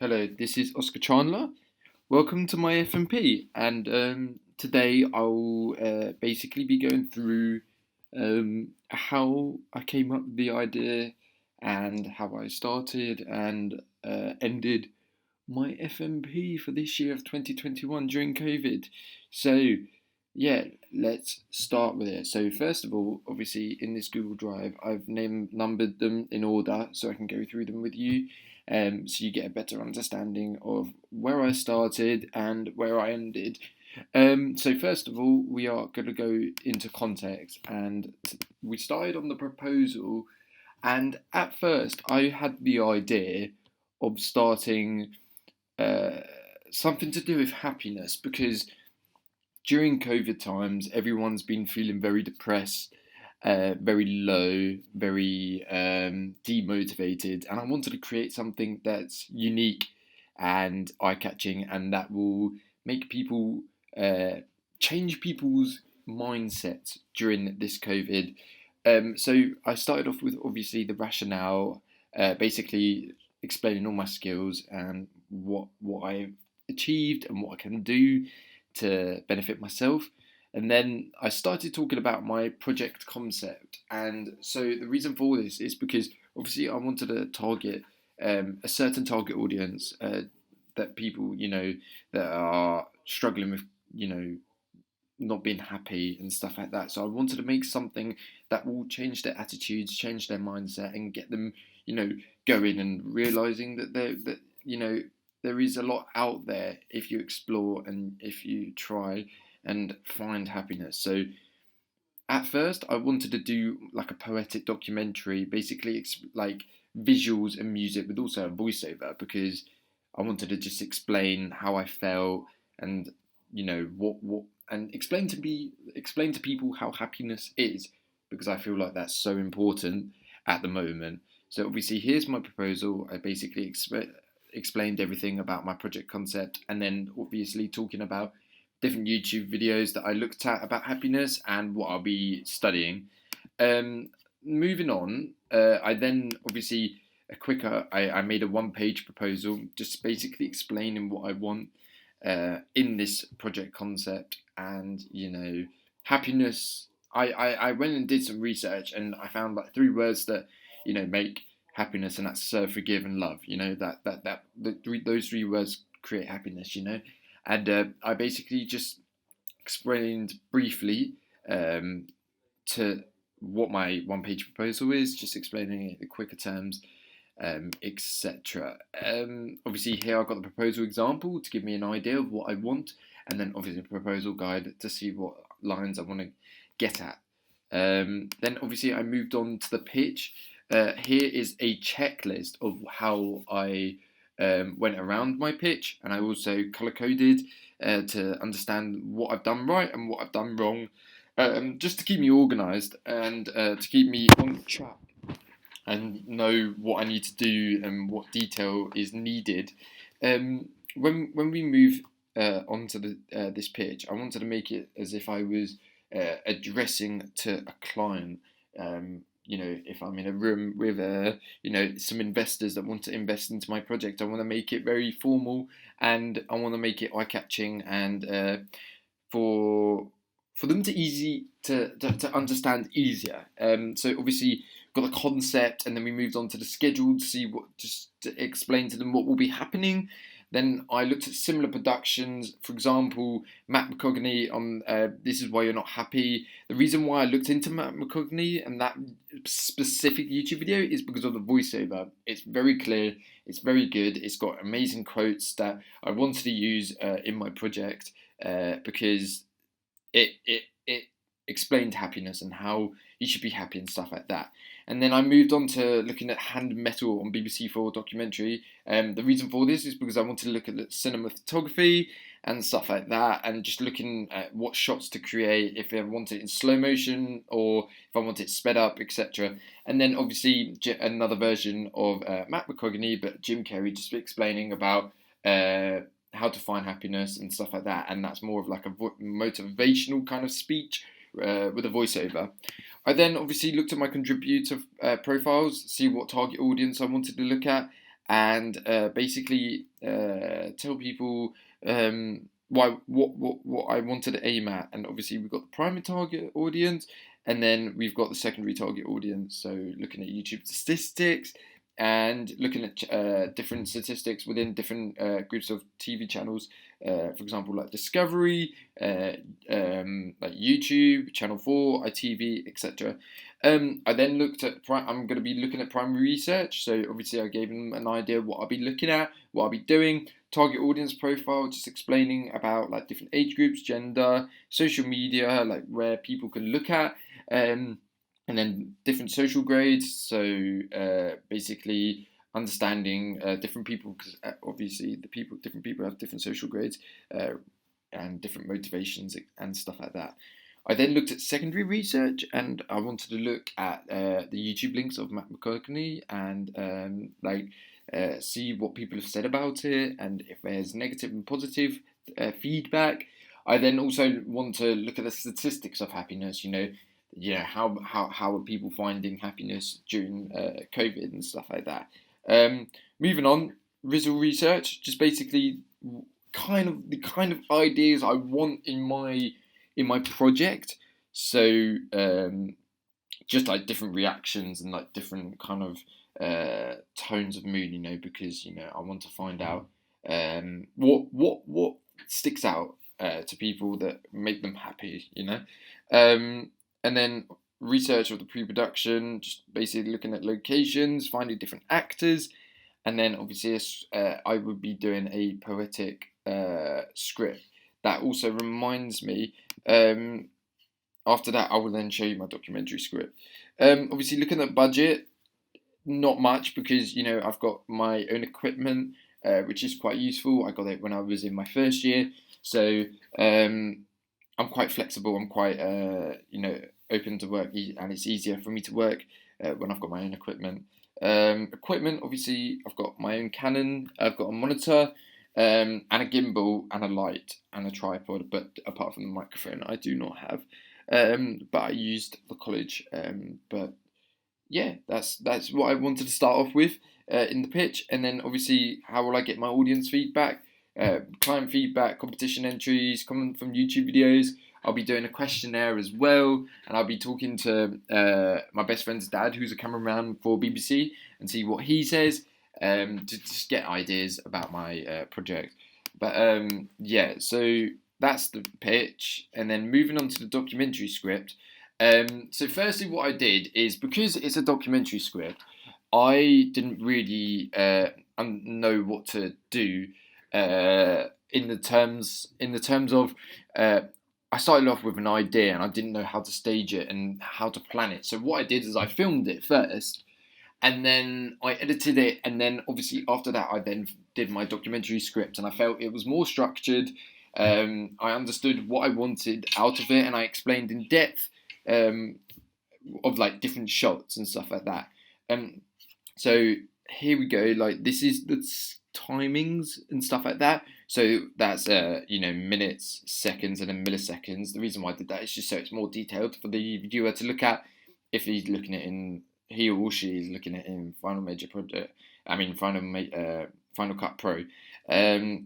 Hello, this is Oscar Chandler. Welcome to my FMP, and today I'll basically be going through how I came up with the idea and how I started and ended my FMP for this year of 2021 during COVID. So, yeah, let's start with it. So, first of all, obviously, in this Google Drive, I've numbered them in order so I can go through them with you, so you get a better understanding of where I started and where I ended. So, first of all, we are going to go into context, and we started on the proposal. And at first, I had the idea of starting uh, something to do with happiness because during COVID times, everyone's been feeling very depressed, very low, very demotivated, and I wanted to create something that's unique and eye-catching, and that will make people uh, change people's mindsets during this COVID. So I started off with obviously the rationale, basically explaining all my skills and what I achieved and what I can do to benefit myself. And then I started talking about my project concept. And so the reason for this is because obviously I wanted to target a certain target audience, that people, that are struggling with, not being happy and stuff like that. So I wanted to make something that will change their attitudes, change their mindset, and get them, going and realizing that there is a lot out there if you explore and if you try and find happiness. So at first, I wanted to do like a poetic documentary, basically like visuals and music, but also a voiceover because I wanted to just explain how I felt and what and explain to people how happiness is because I feel like that's so important at the moment. So obviously, here's my proposal. I basically explained everything about my project concept, and then obviously talking about different YouTube videos that I looked at about happiness and what I'll be studying. Um, Moving on, I then obviously I made a one-page proposal just basically explaining what I want in this project concept and happiness. I went and did some research and I found like three words that make happiness, and that's serve, forgive, and love. Those three words create happiness. And I basically just explained briefly to what my one-page proposal is, just explaining it in quicker terms, etc. Obviously, here I've got the proposal example to give me an idea of what I want, and then obviously a proposal guide to see what lines I want to get at. Then obviously I moved on to the pitch. Here is a checklist of how I went around my pitch, and I also color coded to understand what I've done right and what I've done wrong, just to keep me organised and to keep me on track and know what I need to do and what detail is needed. When we move onto this pitch, I wanted to make it as if I was addressing to a client. If I'm in a room with some investors that want to invest into my project, I want to make it very formal and I want to make it eye catching and for them to understand easier. So obviously got the concept, and then we moved on to the schedule to see just to explain to them what will be happening. Then I looked at similar productions, for example, Matt McCogney on This Is Why You're Not Happy. The reason why I looked into Matt McCogney and that specific YouTube video is because of the voiceover. It's very clear, it's very good, it's got amazing quotes that I wanted to use in my project because it explained happiness and how you should be happy and stuff like that. And then I moved on to looking at Hand Metal on BBC4 documentary. The reason for this is because I wanted to look at the cinematography and stuff like that, and just looking at what shots to create, if I want it in slow motion or if I want it sped up, etc. And then obviously another version of Matt McCogney, but Jim Carrey, just explaining about how to find happiness and stuff like that. And that's more of like a motivational kind of speech with a voiceover. I then obviously looked at my contributor profiles, see what target audience I wanted to look at, and basically tell people what I wanted to aim at. And obviously we've got the primary target audience, and then we've got the secondary target audience. So looking at YouTube statistics and looking at different statistics within different groups of TV channels. For example, like Discovery, like YouTube, Channel 4, ITV, etc. I then looked at, I'm going to be looking at primary research. So obviously I gave them an idea of what I'll be looking at, what I'll be doing, target audience profile, just explaining about like different age groups, gender, social media, like where people can look at, and then different social grades. So basically understanding different people, because obviously different people have different social grades and different motivations and stuff like that. I then looked at secondary research, and I wanted to look at the YouTube links of Matt McConaughey and see what people have said about it, and if there's negative and positive feedback. I then also want to look at the statistics of happiness. How are people finding happiness during COVID and stuff like that. Moving on, visual research, just basically the kind of ideas I want in my project. So just like different reactions and like different kind of tones of mood, because I want to find out what sticks out to people that make them happy, and then research of the pre-production, just basically looking at locations, finding different actors, and then obviously I would be doing a poetic script. That also reminds me, after that I will then show you my documentary script. Obviously looking at budget, not much, because I've got my own equipment, which is quite useful. I got it when I was in my first year, so I'm quite flexible. I'm quite open to work, and it's easier for me to work when I've got my own equipment. Equipment, obviously, I've got my own Canon. I've got a monitor, and a gimbal, and a light, and a tripod. But apart from the microphone, I do not have. But I used the college. But yeah, that's what I wanted to start off with in the pitch, and then obviously, how will I get my audience feedback? Client feedback, competition entries, comment from YouTube videos. I'll be doing a questionnaire as well, and I'll be talking to my best friend's dad, who's a cameraman for BBC, and see what he says, to just get ideas about my project. But yeah, so that's the pitch, and then moving on to the documentary script. So firstly, what I did is, because it's a documentary script, I didn't really know what to do. In the terms of I started off with an idea, and I didn't know how to stage it and how to plan it. So what I did is I filmed it first, and then I edited it, and then obviously after that I then did my documentary script, and I felt it was more structured. I understood what I wanted out of it, and I explained in depth of like different shots and stuff like that. So here we go. Like, this is the timings and stuff like that. So that's minutes, seconds, and then milliseconds. The reason why I did that is just so it's more detailed for the viewer to look at if he or she is looking at in Final Cut Pro.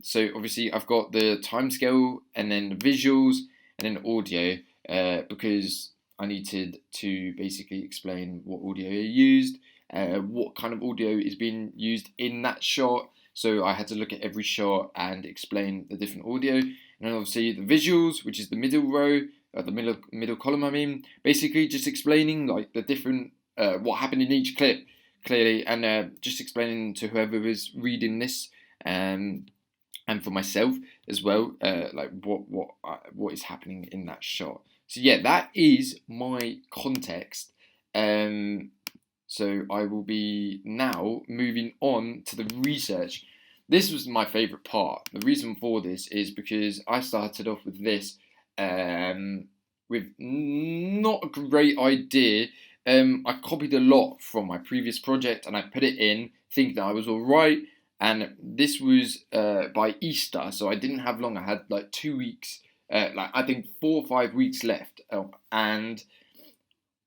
So obviously I've got the timescale, and then the visuals, and then audio, because I needed to basically explain what audio I used, what kind of audio is being used in that shot. So I had to look at every shot and explain the different audio. And then obviously the visuals, which is the middle row, the middle column, basically just explaining like the different, what happened in each clip clearly, and just explaining to whoever is reading this, and for myself as well, like what is happening in that shot. So yeah, that is my context. So I will be now moving on to the research. This was my favourite part. The reason for this is because I started off with this with not a great idea. I copied a lot from my previous project, and I put it in thinking that I was alright. And this was by Easter, so I didn't have long. I had like 2 weeks, I think 4 or 5 weeks left. And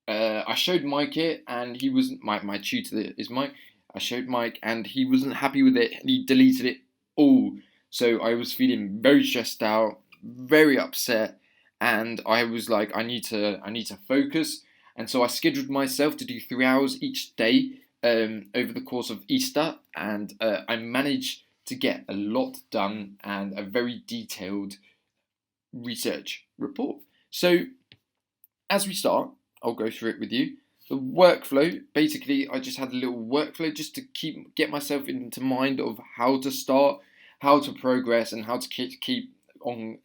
I showed Mike it, and he was my tutor is Mike, I showed Mike, and he wasn't happy with it. He deleted it all. So I was feeling very stressed out, very upset, and I was like, I need to focus. And so I scheduled myself to do 3 hours each day over the course of Easter, and I managed to get a lot done and a very detailed research report. So as we start, I'll go through it with you. The workflow, basically, I just had a little workflow just to get myself into mind of how to start, how to progress, and how to keep on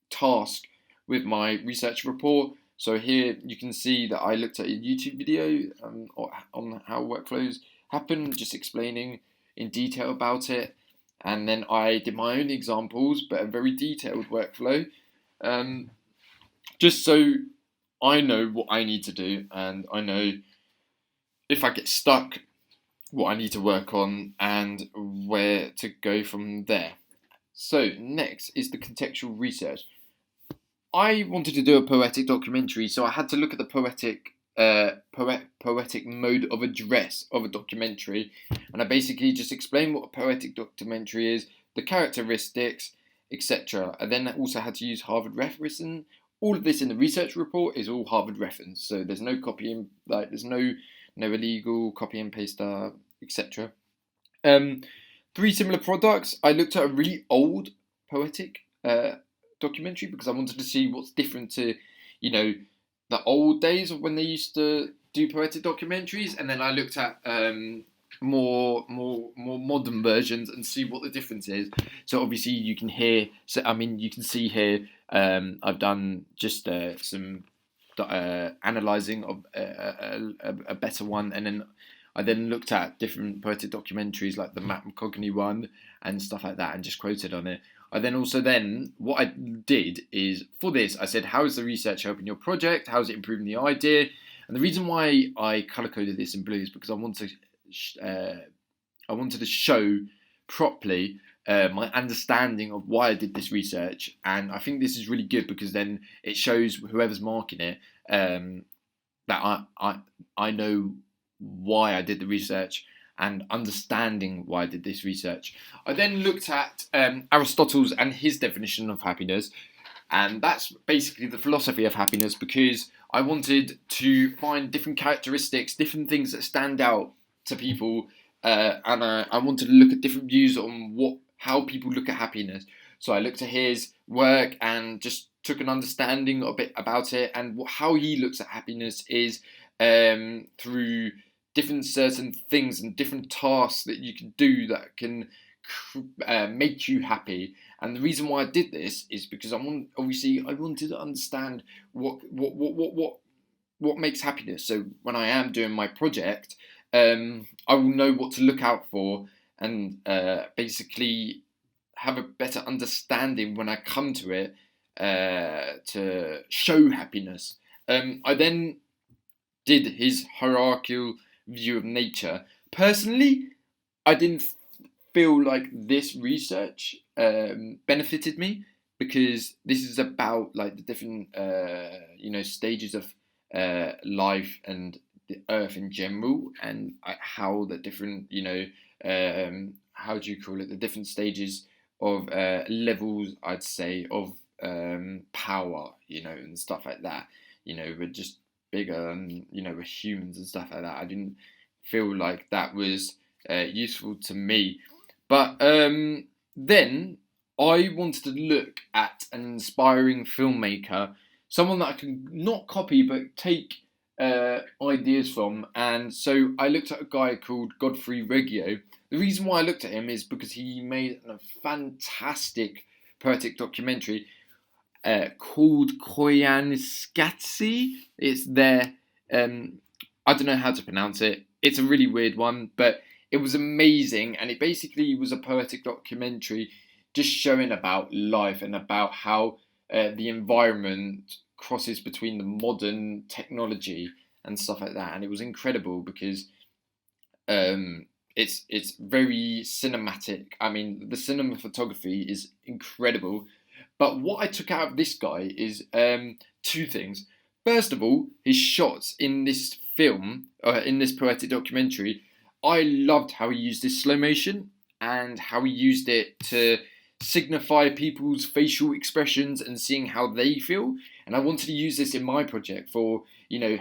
task with my research report. So here you can see that I looked at a YouTube video on how workflows happen, just explaining in detail about it. And then I did my own examples, but a very detailed workflow, just so I know what I need to do, and I know if I get stuck, what I need to work on, and where to go from there. So next is the contextual research. I wanted to do a poetic documentary, so I had to look at the poetic mode of address of a documentary, and I basically just explained what a poetic documentary is, the characteristics, etc. I then also had to use Harvard referencing. All of this in the research report is all Harvard reference, so there's no copying, like there's no illegal copy and paste, etc. 3 similar products. I looked at a really old poetic documentary because I wanted to see what's different to, the old days of when they used to do poetic documentaries, and then I looked at more modern versions and see what the difference is. So obviously you can see here. I've done just some analysing of a better one, and then I looked at different poetic documentaries like the Matt McCogney one and stuff like that, and just quoted on it. What I did is, for this, I said, how is the research helping your project? How is it improving the idea? And the reason why I colour coded this in blue is because I wanted to show properly my understanding of why I did this research, and I think this is really good because then it shows whoever's marking it that I know why I did the research and understanding why I did this research. I then looked at Aristotle's and his definition of happiness, and that's basically the philosophy of happiness, because I wanted to find different characteristics, different things that stand out to people, and I wanted to look at different views on how people look at happiness. So I looked at his work and just took an understanding a bit about it, and how he looks at happiness is through different certain things and different tasks that you can do that can make you happy. And the reason why I did this is because I wanted to understand what makes happiness. So when I am doing my project, I will know what to look out for, and basically have a better understanding when I come to it to show happiness. I then did his hierarchical view of nature. Personally, I didn't feel like this research benefited me, because this is about like the different stages of life and the earth in general, and how the different how do you call it, the different stages of levels, I'd say, of power, and stuff like that. We're just bigger, and we're humans and stuff like that. I didn't feel like that was useful to me. But then I wanted to look at an inspiring filmmaker, someone that I can not copy but take ideas from. And so I looked at a guy called Godfrey Reggio. The reason why I looked at him is because he made a fantastic poetic documentary called Koyaanisqatsi. It's there. I don't know how to pronounce it. It's a really weird one, but it was amazing, and it basically was a poetic documentary just showing about life and about how the environment crosses between the modern technology and stuff like that. And it was incredible because it's very cinematic. I mean, the cinematography is incredible. But what I took out of this guy is 2 things. First of all, his shots in this film, in this poetic documentary, I loved how he used this slow motion and how he used it to signify people's facial expressions and seeing how they feel. And I wanted to use this in my project for,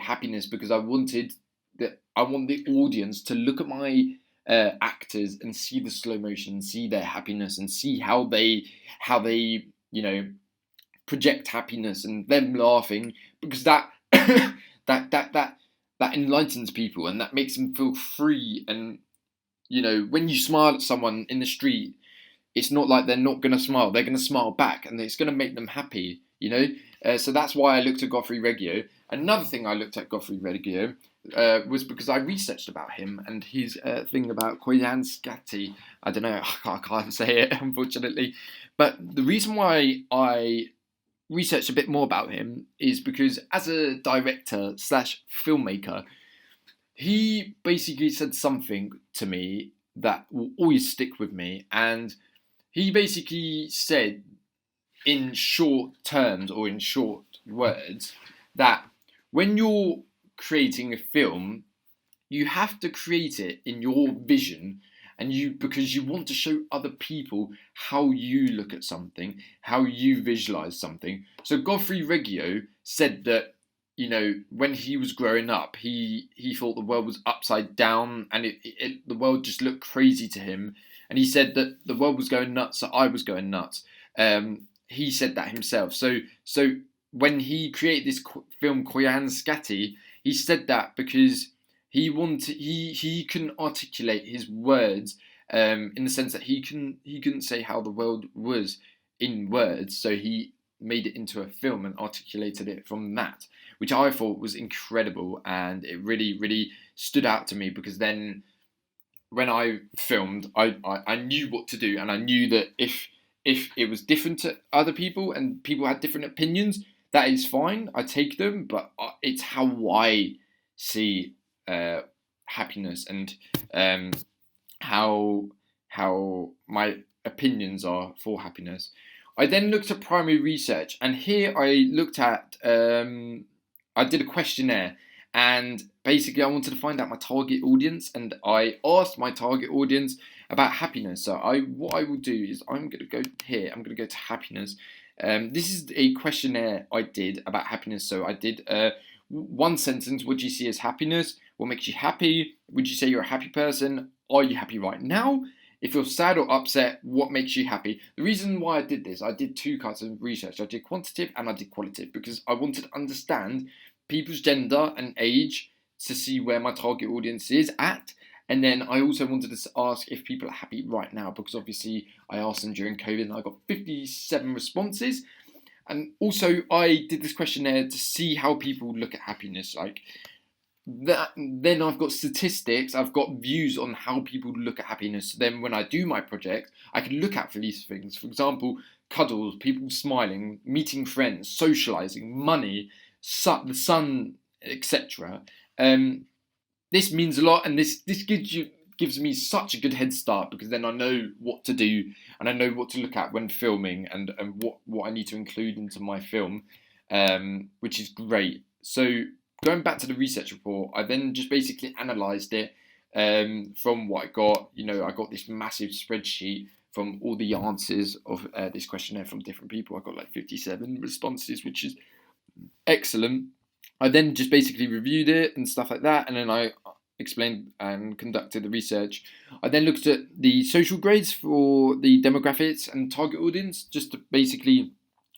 happiness, because I want the audience to look at my actors and see the slow motion, see their happiness, and see how they project happiness and them laughing, because that that enlightens people and that makes them feel free. And when you smile at someone in the street, it's not like they're not going to smile. They're going to smile back, and it's going to make them happy, So that's why I looked at Godfrey Reggio. Another thing I looked at Godfrey Reggio was because I researched about him and his thing about Koyanskati. I don't know, I can't say it, unfortunately. But the reason why I researched a bit more about him is because as a director slash filmmaker, he basically said something to me that will always stick with me. And he basically said, in short terms or in short words, that when you're creating a film, you have to create it in your vision, and because you want to show other people how you look at something, how you visualize something. So Godfrey Reggio said that, when he was growing up, he thought the world was upside down, and the world just looked crazy to him. And he said that the world was going nuts, so I was going nuts. He said that himself. So when he created this film Koyanskati, he said that because he couldn't articulate his words, in the sense that he couldn't say how the world was in words, so he made it into a film and articulated it from that, which I thought was incredible, and it really, really stood out to me, because then when I filmed, I knew what to do, and I knew that if it was different to other people and people had different opinions, that is fine. I take them, but it's how I see happiness, and how my opinions are for happiness. I then looked at primary research, and here I looked at I did a questionnaire, and basically I wanted to find out my target audience, and I asked my target audience about happiness. So what I will do is I'm going to go here. I'm going to go to happiness. This is a questionnaire I did about happiness. So I did one sentence. What do you see as happiness? What makes you happy? Would you say you're a happy person? Are you happy right now? If you're sad or upset, what makes you happy? The reason why I did this, I did two kinds of research. I did quantitative and I did qualitative, because I wanted to understand people's gender and age to see where my target audience is at. And then I also wanted to ask if people are happy right now, because obviously I asked them during COVID and I got 57 responses. And also I did this questionnaire to see how people look at happiness. Like that, then I've got statistics, I've got views on how people look at happiness. So then when I do my project, I can look at for these things. For example, cuddles, people smiling, meeting friends, socializing, money, the sun, etc. This means a lot, and this gives me such a good head start, because then I know what to do and I know what to look at when filming, and what I need to include into my film, which is great. So going back to the research report, I then just basically analysed it from what I got. I got this massive spreadsheet from all the answers of this questionnaire from different people. I got like 57 responses, which is excellent. I then just basically reviewed it and stuff like that, and then I explained and conducted the research. I then looked at the social grades for the demographics and target audience, just to basically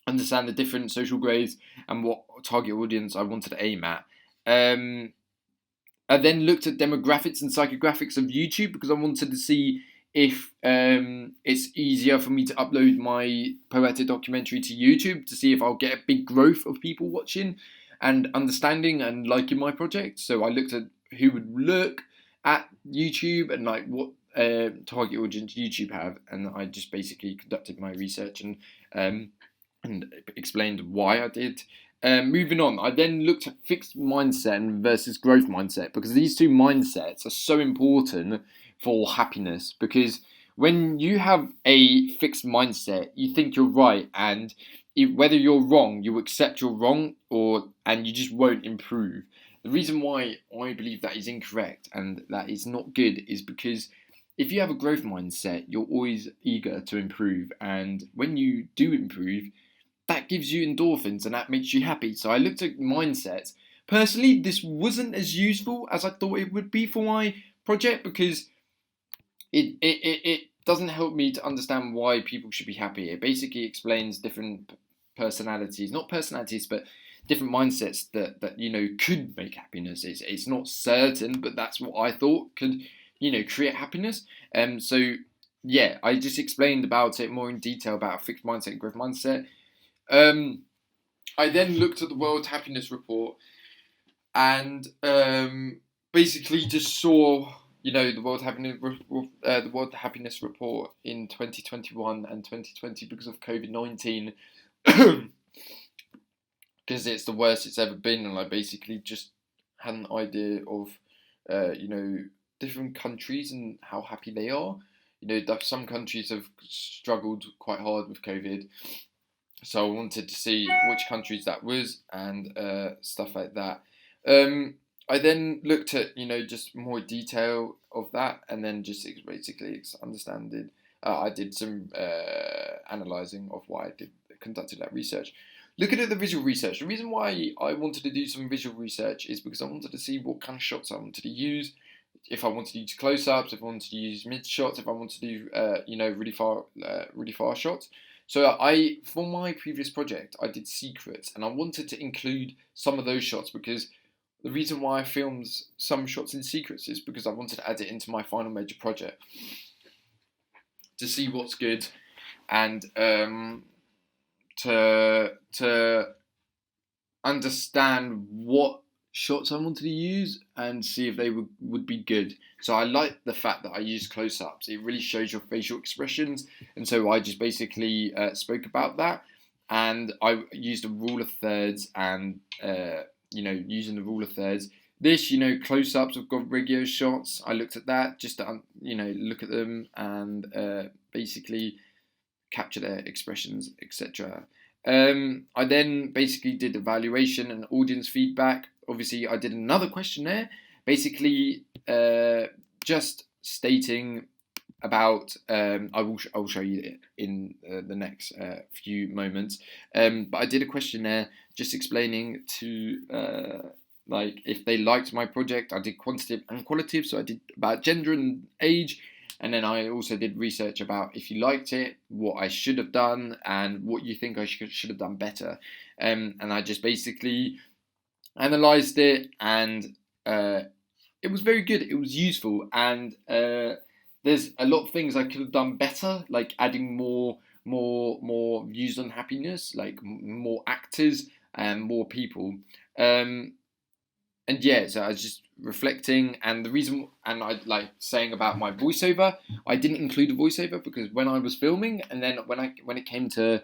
understand the different social grades and what target audience I wanted to aim at. I then looked at demographics and psychographics of YouTube, because I wanted to see if it's easier for me to upload my poetic documentary to YouTube, to see if I'll get a big growth of people watching and understanding and liking my project. So I looked at who would look at YouTube and like what target audience YouTube have, and I just basically conducted my research and explained why I did. Moving on, I then looked at fixed mindset versus growth mindset, because these two mindsets are so important for happiness. Because when you have a fixed mindset, you think you're right, and whether you're wrong, you accept you're wrong, and you just won't improve. The reason why I believe that is incorrect and that is not good is because if you have a growth mindset, you're always eager to improve. And when you do improve, that gives you endorphins and that makes you happy. So I looked at mindsets. Personally, this wasn't as useful as I thought it would be for my project because it doesn't help me to understand why people should be happy. It basically explains different personalities, not personalities, but different mindsets that could make happiness. It's not certain, but that's what I thought could create happiness. So yeah, I just explained about it more in detail about fixed mindset and growth mindset. I then looked at the World Happiness Report and basically just saw the World Happiness Report in 2021 and 2020 because of COVID-19 because it's the worst it's ever been, and I basically just had an idea of different countries and how happy they are. Some countries have struggled quite hard with COVID, so I wanted to see which countries that was and stuff like that. I then looked at just more detail of that, and then just basically understanding. I did some analysing of why I conducted that research. Looking at the visual research, the reason why I wanted to do some visual research is because I wanted to see what kind of shots I wanted to use. If I wanted to use close-ups, if I wanted to use mid shots, if I wanted to do really far shots. So for my previous project, I did secrets, and I wanted to include some of those shots because the reason why I filmed some shots in secrets is because I wanted to add it into my final major project to see what's good and to understand what shots I wanted to use and see if they would be good. So I like the fact that I used close-ups. It really shows your facial expressions, and so I just basically spoke about that, and I used a rule of thirds and using the rule of thirds. This, close-ups have got regular shots. I looked at that just to look at them and basically capture their expressions, etc. I then basically did evaluation and audience feedback. Obviously, I did another questionnaire, basically just stating about. I will show you it in the next few moments. But I did a questionnaire just explaining to if they liked my project. I did quantitative and qualitative, so I did about gender and age. And then I also did research about if you liked it, what I should have done, and what you think I should have done better. And I just basically analysed it, and it was very good. It was useful, and there's a lot of things I could have done better, like adding more views on happiness, like more actors and more people. And yeah, so I was just reflecting, and the reason, and I like saying about my voiceover, I didn't include a voiceover because when I was filming, and then when it came to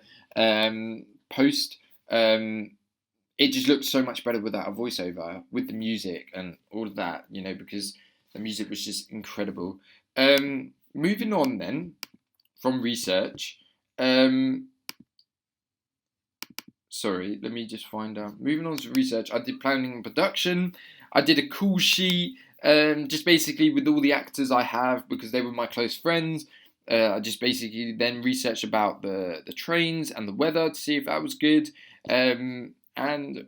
post, it just looked so much better without a voiceover, with the music and all of that, because the music was just incredible. Moving on then from research. Sorry, let me just find out. Moving on to research, I did planning and production. I did a call sheet, just basically with all the actors I have because they were my close friends. I just basically then researched about the trains and the weather to see if that was good. And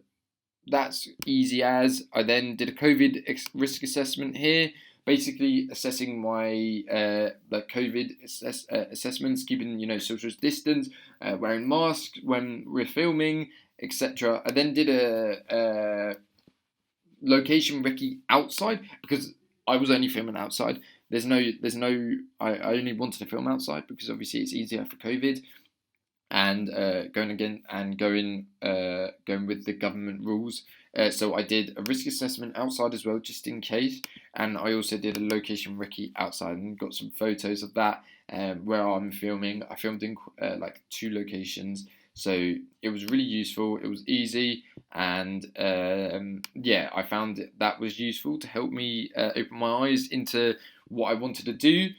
that's easy as. I then did a COVID risk assessment here, basically assessing my COVID assessments, keeping social distance, wearing masks when we're filming, etc. I then did a location recce outside because I was only filming outside. I only wanted to film outside because obviously it's easier for COVID and going with the government rules. So I did a risk assessment outside as well, just in case, and I also did a location recce outside and got some photos of that where I'm filming. I filmed in 2 locations, so it was really useful. It was easy, and I found that was useful to help me open my eyes into what I wanted to do.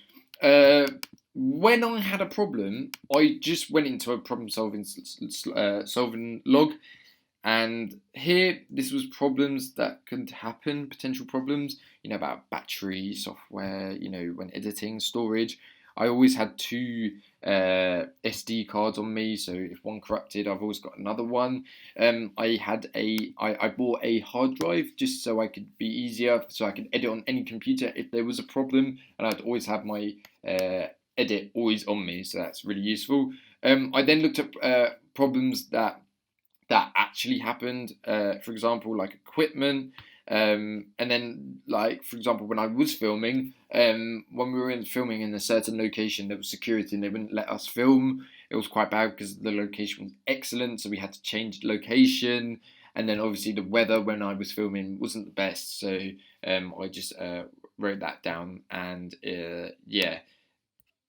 When I had a problem, I just went into a problem solving log, And here, this was problems that could happen, potential problems, about battery, software, when editing, storage. I always had two SD cards on me, so if one corrupted, I've always got another one. I bought a hard drive just so I could be easier, so I could edit on any computer if there was a problem, and I'd always have my edit always on me, so that's really useful. I then looked at problems that actually happened, for example, like equipment. And then, like, for example, when I was filming, when we were filming in a certain location, there was security and they wouldn't let us film. It was quite bad because the location was excellent, so we had to change location. And then, obviously, the weather when I was filming wasn't the best, so I just wrote that down. And yeah,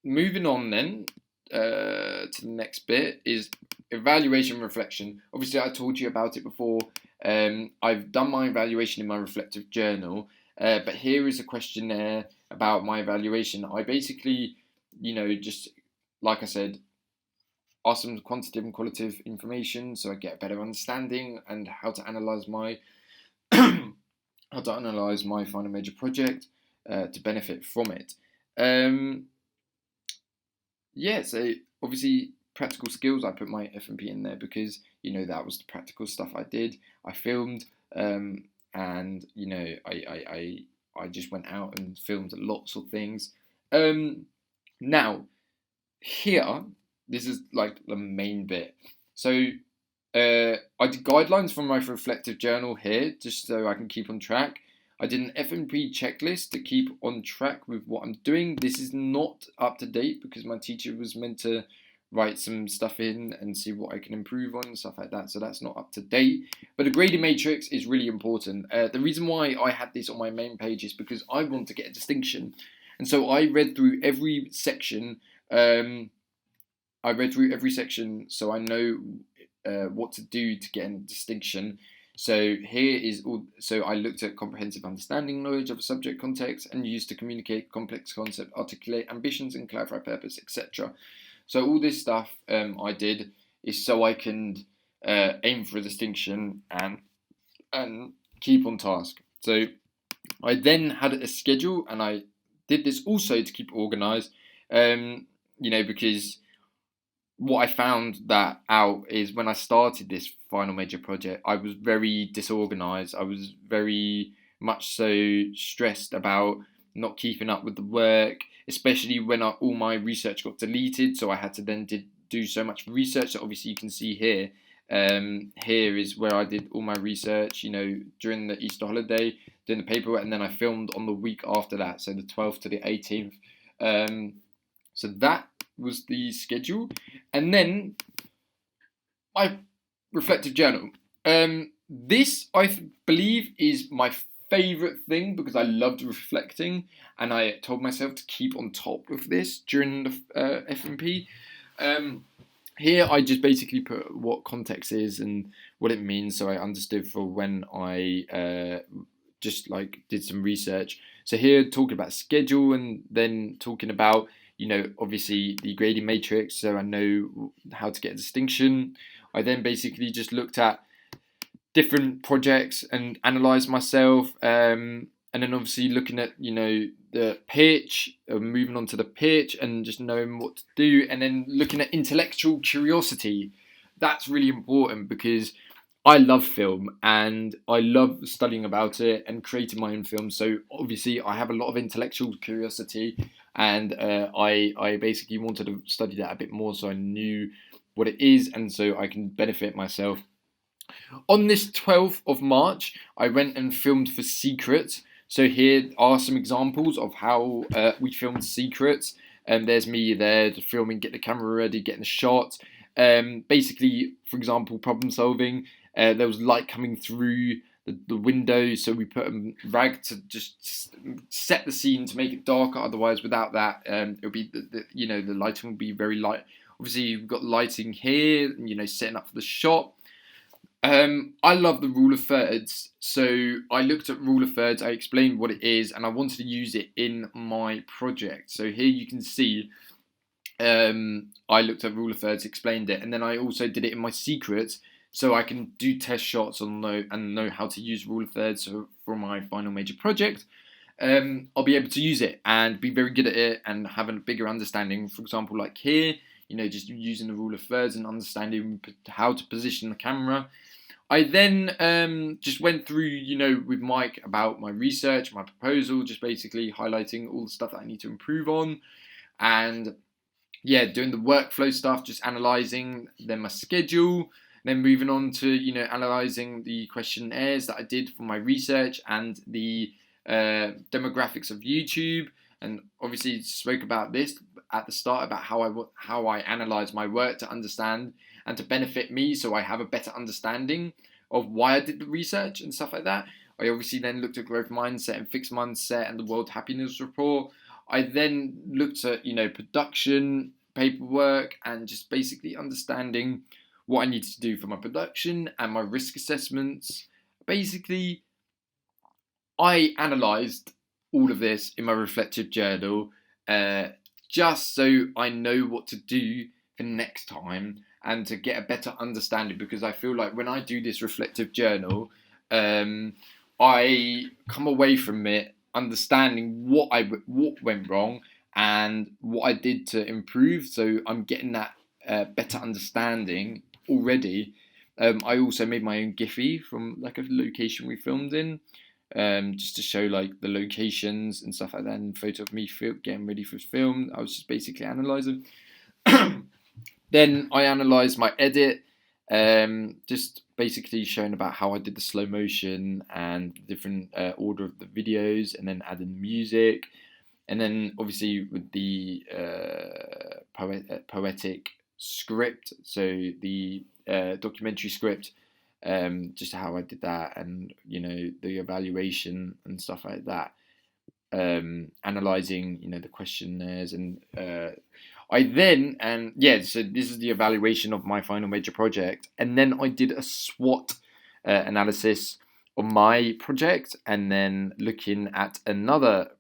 moving on then to the next bit is evaluation reflection. Obviously, I told you about it before. I've done my evaluation in my reflective journal, but here is a questionnaire about my evaluation. I basically, just like I said, ask some quantitative and qualitative information so I get a better understanding and how to analyze my final major project to benefit from it. Yeah, so obviously practical skills, I put my FMP in there because, that was the practical stuff I did. I filmed, and, I just went out and filmed lots of things. Now, here, this is like the main bit. So, I did guidelines for my reflective journal here, just so I can keep on track. I did an FMP checklist to keep on track with what I'm doing. This is not up to date because my teacher was meant to write some stuff in and see what I can improve on and stuff like that. So that's not up to date. But the grading matrix is really important. The reason why I had this on my main page is because I want to get a distinction. And so I read through every section. So I know what to do to get a distinction. So here is all. So I looked at comprehensive understanding, knowledge of a subject context, and used to communicate complex concept, articulate ambitions, and clarify purpose, etc. So all this stuff I did is so I can aim for a distinction and keep on task. So I then had a schedule, and I did this also to keep organised. Because what I found that out is when I started this final major project, I was very disorganized. I was very much so stressed about not keeping up with the work, especially when all my research got deleted. So I had to then do so much research. So obviously you can see here. Here is where I did all my research, during the Easter holiday, doing the paperwork, and then I filmed on the week after that, so the 12th to the 18th. So that was the schedule. And then my reflective journal. This, I believe, is my favourite thing because I loved reflecting, and I told myself to keep on top of this during the FMP. Here I just basically put what context is and what it means, so I understood for when I just did some research. So here talking about schedule, and then talking about obviously the grading matrix, so I know how to get a distinction. I then basically just looked at different projects and analysed myself, and then obviously looking at the pitch, moving on to the pitch and just knowing what to do, and then looking at intellectual curiosity. That's really important because I love film and I love studying about it and creating my own film. So obviously I have a lot of intellectual curiosity, and I basically wanted to study that a bit more so I knew what it is and so I can benefit myself. On this 12th of March, I went and filmed for Secret. So here are some examples of how we filmed Secret. There's me there filming, get the camera ready, getting the shot. Basically, for example, problem solving. There was light coming through the window, so we put a rag to just set the scene to make it darker. Otherwise, without that, it would be the lighting would be very light. Obviously, you've got lighting here, setting up for the shot. I love the rule of thirds, so I looked at rule of thirds, I explained what it is, and I wanted to use it in my project. So here you can see I looked at rule of thirds, explained it, and then I also did it in my secret so I can do test shots and know how to use rule of thirds for my final major project. I'll be able to use it and be very good at it and have a bigger understanding. For example, like here, just using the rule of thirds and understanding how to position the camera. I then just went through, with Mike about my research, my proposal, just basically highlighting all the stuff that I need to improve on. And yeah, doing the workflow stuff, just analysing, then my schedule, then moving on to, analysing the questionnaires that I did for my research and the demographics of YouTube. And obviously spoke about this at the start about how I analyse my work to understand and to benefit me, so I have a better understanding of why I did the research and stuff like that. I obviously then looked at growth mindset and fixed mindset and the World Happiness Report. I then looked at, production, paperwork, and just basically understanding what I needed to do for my production and my risk assessments. Basically, I analysed all of this in my reflective journal, just so I know what to do for next time and to get a better understanding, because I feel like when I do this reflective journal, I come away from it understanding what went wrong and what I did to improve. So I'm getting that better understanding already. I also made my own Giphy from like a location we filmed in, just to show like the locations and stuff like that, and photo of me getting ready for film. I was just basically analysing. Then I analysed my edit, just basically showing about how I did the slow motion and different order of the videos, and then adding music, and then obviously with the poetic script, so the documentary script, just how I did that, and the evaluation and stuff like that, analysing the questionnaires, and I then, so this is the evaluation of my final major project, and then I did a SWOT analysis on my project, and then looking at another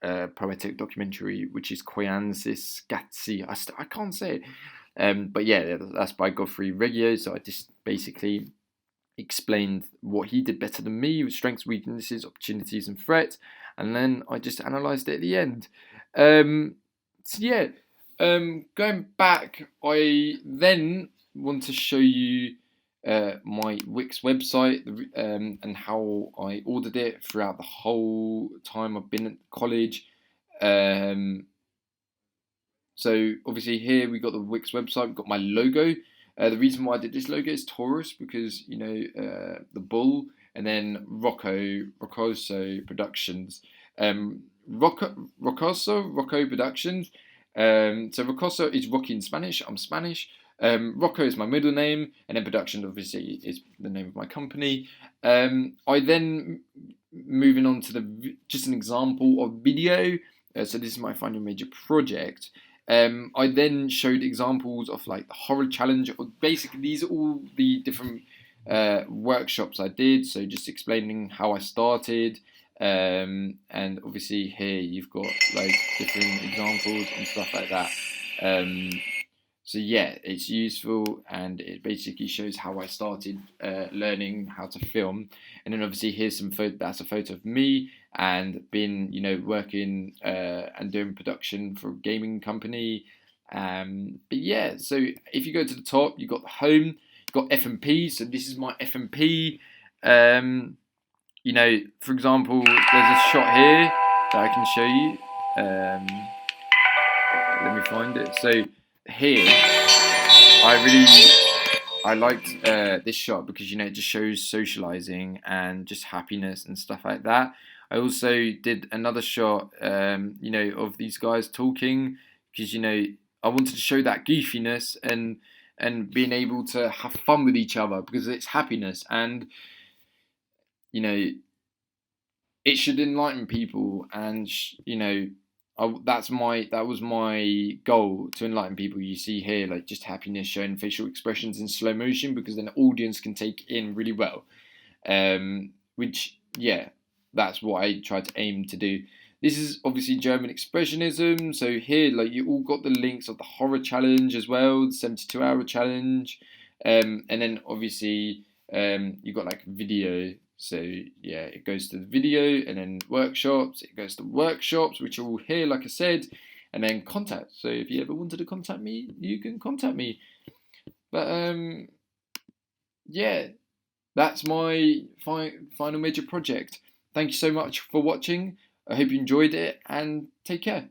poetic documentary, which is Koyansis Scazzi. I can't say it, but yeah, that's by Godfrey Reggio. So I just basically explained what he did better than me, with strengths, weaknesses, opportunities, and threats, and then I just analysed it at the end. So yeah, going back, I then want to show you my Wix website, and how I ordered it throughout the whole time I've been at college. So obviously here we got the Wix website, we've got my logo. The reason why I did this logo is Taurus, because the bull, and then Roccoso Productions. Rocco Productions. So Roccoso is Rocky in Spanish. I'm Spanish. Rocco is my middle name, and then Productions obviously is the name of my company. I then, moving on to just an example of video. So this is my final major project. I then showed examples of like the horror challenge. Basically, these are all the different workshops I did. So just explaining how I started. And obviously here you've got like different examples and stuff like that. So yeah, it's useful, and it basically shows how I started learning how to film. And then obviously here's that's a photo of me and been working and doing production for a gaming company. But yeah, so if you go to the top, you've got the home, you've got FMP. So this is my FMP. For example, there's a shot here that I can show you. Let me find it. So here, I liked this shot because it just shows socializing and just happiness and stuff like that. I also did another shot, of these guys talking, because I wanted to show that goofiness and being able to have fun with each other, because it's happiness, and it should enlighten people, and that was my goal, to enlighten people. You see here like just happiness, showing facial expressions in slow motion, because then the audience can take in really well. Which that's what I try to aim to do. This is obviously German expressionism. So here, like, you all got the links of the horror challenge as well, the 72-hour challenge, And then obviously you got like video. So yeah, it goes to the video, and then workshops. It goes to workshops, which are all here, like I said, and then contact. So if you ever wanted to contact me, you can contact me. But yeah, that's my final major project. Thank you so much for watching. I hope you enjoyed it, and take care.